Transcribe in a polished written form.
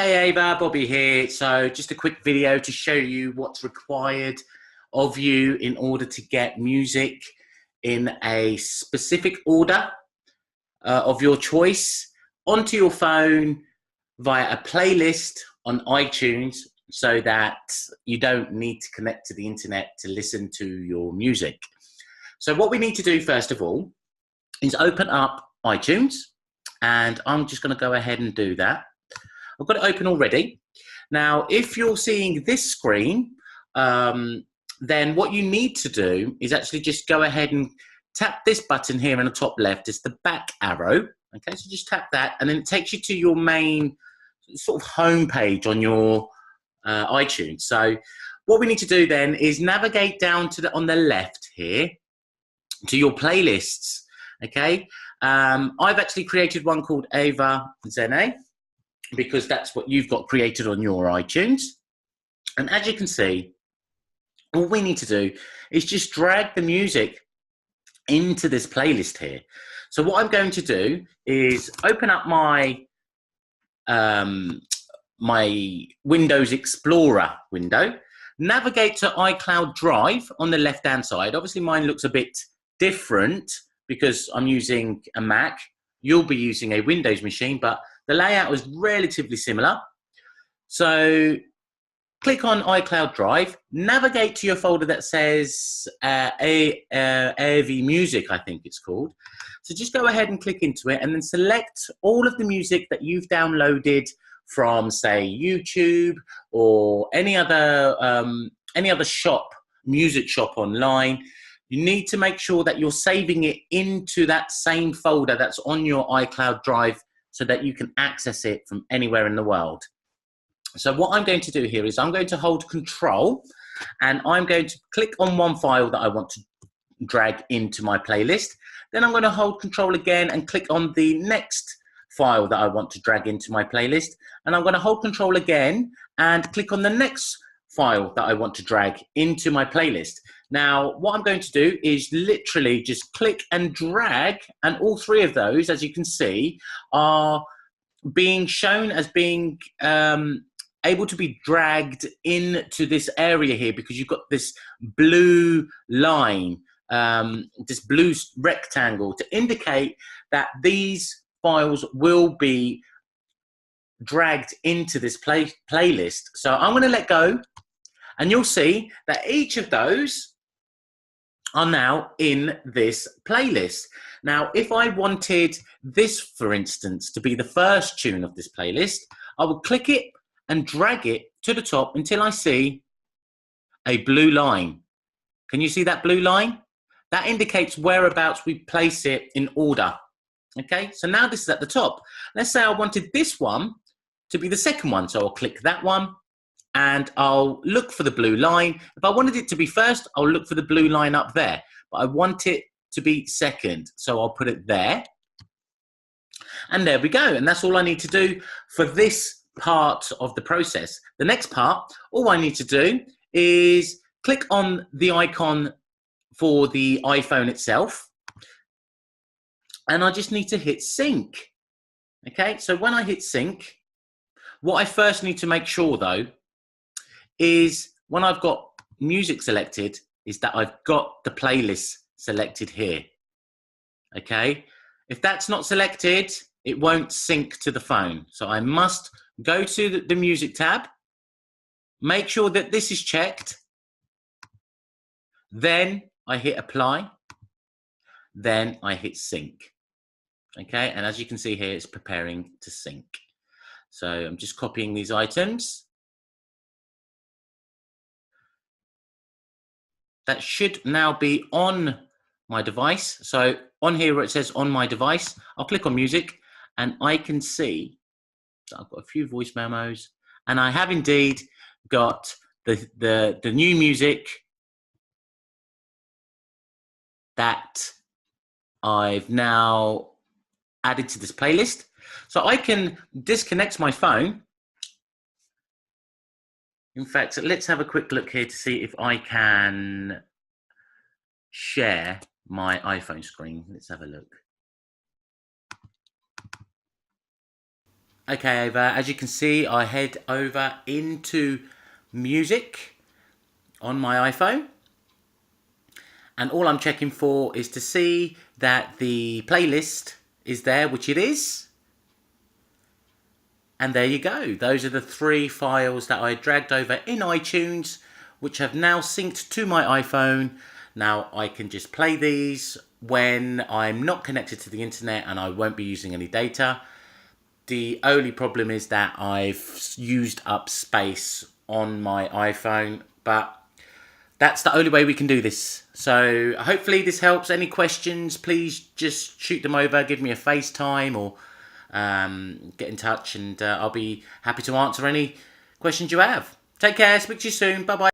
Hey Ava, Bobby here. So just a quick video to show you what's required of you in order to get music in a specific order of your choice onto your phone via a playlist on iTunes so that you don't need to connect to the internet to listen to your music. So what we need to do first of all is open up iTunes, and I'm just going to go ahead and do that. I've got it open already. Now, if you're seeing this screen, then what you need to do is actually just go ahead and tap this button here in the top left. It's the back arrow. Okay, so just tap that, and then it takes you to your main sort of home page on your iTunes. So what we need to do then is navigate down to on the left here to your playlists. Okay, I've actually created one called Ava Zene, because that's what you've got created on your iTunes. And as you can see, all we need to do is just drag the music into this playlist here. So what I'm going to do is open up my my Windows Explorer window, navigate to iCloud Drive on the left-hand side. Obviously mine looks a bit different because I'm using a Mac. You'll be using a Windows machine, but the layout was relatively similar. So click on iCloud Drive, navigate to your folder that says AV Music, I think it's called. So just go ahead and click into it and then select all of the music that you've downloaded from, say, YouTube or any other music shop online. You need to make sure that you're saving it into that same folder that's on your iCloud Drive so that you can access it from anywhere in the world. So what I'm going to do here is I'm going to hold Control, and I'm going to click on one file that I want to drag into my playlist. Then I'm going to hold Control again and click on the next file that I want to drag into my playlist. And I'm going to hold Control again and click on the next file that I want to drag into my playlist. Now, what I'm going to do is literally just click and drag, and all three of those, as you can see, are being shown as being able to be dragged into this area here because you've got this blue line, this blue rectangle to indicate that these files will be dragged into this playlist. So I'm going to let go, and you'll see that each of those are now in this playlist. Now, if I wanted this, for instance, to be the first tune of this playlist, I would click it and drag it to the top until I see a blue line. Can you see that blue line? That indicates whereabouts we place it in order. Okay, so now this is at the top. Let's say I wanted this one to be the second one. So I'll click that one and I'll look for the blue line. If I wanted it to be first, I'll look for the blue line up there. But I want it to be second, so I'll put it there. And there we go. And that's all I need to do for this part of the process. The next part, all I need to do is click on the icon for the iPhone itself. And I just need to hit sync. Okay, so when I hit sync, what I first need to make sure though is when I've got music selected is that I've got the playlist selected here. Okay, if that's not selected, it won't sync to the phone. So I must go to the music tab, make sure that this is checked, then I hit apply, then I hit sync. Okay, and as you can see here, it's preparing to sync. So I'm just copying these items. That should now be on my device. So on here where it says on my device, I'll click on music and I can see that I've got a few voice memos, and I have indeed got the new music that I've now added to this playlist. So I can disconnect my phone. In fact, let's have a quick look here to see if I can share my iPhone screen. Let's have a look. Okay, Ava, as you can see, I head over into music on my iPhone. And all I'm checking for is to see that the playlist is there, which it is. And there you go. Those are the 3 files that I dragged over in iTunes, which have now synced to my iPhone. Now I can just play these when I'm not connected to the internet and I won't be using any data. The only problem is that I've used up space on my iPhone, but that's the only way we can do this. So hopefully this helps. Any questions, please just shoot them over, give me a FaceTime or get in touch, and I'll be happy to answer any questions you have. Take care, speak to you soon, bye bye.